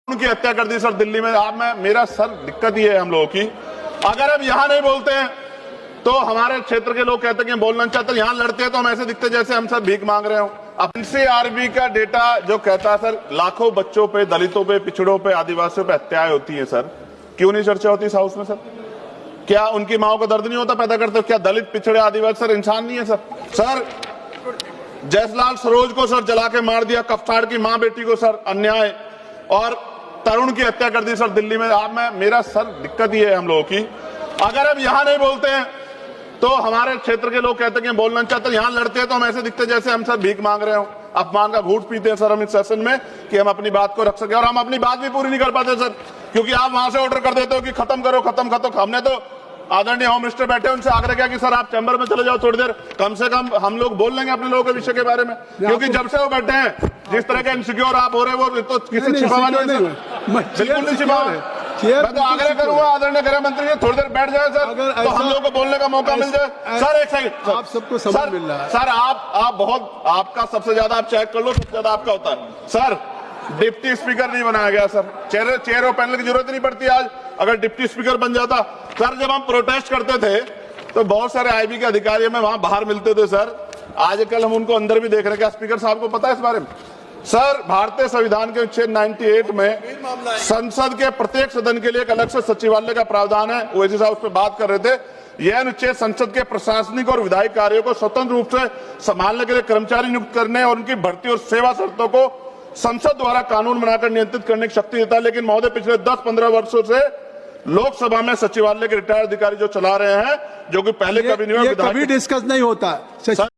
उनकी हत्या कर दी सर दिल्ली में। आप में मेरा सर दिक्कत ये है हम लोगों की, अगर अब यहां नहीं बोलते हैं तो हमारे क्षेत्र के लोग कहते हैं कि बोलना चाहते हैं, यहां लड़ते हैं तो हम ऐसे दिखते जैसे हम सब भीख मांग रहे हो। एनसीआरबी का डेटा जो कहता है सर लाखों बच्चों पे, दलितों पे, पिछड़ों पे, आदिवासियों पे हत्याएं होती हैं सर, क्यों नहीं चर्चा होती इस हाउस में सर? क्या उनकी माओ को दर्द नहीं होता पैदा करते? क्या दलित, पिछड़े, आदिवासी सर इंसान नहीं है सर? सर जयसलाल सरोज को सर जला के मार दिया, कफ्ताड़ की मां बेटी को सर अन्याय, और तरुण की हत्या कर दी सर दिल्ली में। आप में मेरा सर दिक्कत ये है हम लोगों की, अगर अब यहां नहीं बोलते हैं तो हमारे क्षेत्र के लोग कहते हैं कि बोलना चाहते हैं, यहां लड़ते हैं तो हम ऐसे दिखते जैसे हम सब भीख मांग रहे हो। अपमान का घूंट पीते हैं सर हम इस सेशन में कि हम अपनी बात को रख सके, और हम अपनी बात भी पूरी नहीं कर पाते सर, क्योंकि आप वहां से ऑर्डर कर देते हो कि खत्म करो खत्म खत्म। हमने तो आदरणीय होम मिनिस्टर बैठे उनसे आग्रह किया कि सर आप चैम्बर में चले जाओ थोड़ी देर, कम से कम हम लोग बोल लेंगे अपने लोगों के विषय के बारे में, क्योंकि जब से वो बैठे हैं जिस तरह के इनसिक्योर आप हो रहे हैं वो तो किसी छिपावा नहीं है, बिल्कुल नहीं छिपावा है। मैं तो आग्रह करूंगा आदरणीय गृह मंत्री जी थोड़ी देर बैठ जाए सर, तो हम लोग को बोलने का मौका मिल जाए। सर एक सेकंड, आप सबको समय मिल रहा है सर, आप बहुत, आपका सबसे ज्यादा आप चेक कर लो, सबसे ज्यादा आपका होता है सर। डिप्टी स्पीकर नहीं बनाया गया सर, चेयर और पैनल की जरूरत नहीं पड़ती आज, अगर डिप्टी स्पीकर बन जाता। सर जब हम प्रोटेस्ट करते थे तो बहुत सारे आईबी के अधिकारी हमें वहां बाहर मिलते थे सर, आजकल हम उनको अंदर भी देख रहे हैं। क्या स्पीकर साहब को पता है इस बारे में? सर भारतीय संविधान के अनुच्छेद 98 में संसद के प्रत्येक सदन के लिए एक अलग से सचिवालय का प्रावधान है, ओवैसी साहब उस पर बात कर रहे थे। यह अनुच्छेद संसद के प्रशासनिक और विधायी कार्यों को स्वतंत्र रूप से संभालने के लिए कर्मचारी नियुक्त करने और उनकी भर्ती और सेवा शर्तों को संसद द्वारा कानून बनाकर नियंत्रित करने की शक्ति देता है। लेकिन महोदय पिछले 10-15 वर्षों से लोकसभा में सचिवालय के रिटायर्ड अधिकारी जो चला रहे हैं, जो कि पहले कभी नहीं हुआ, कभी डिस्कस नहीं होता।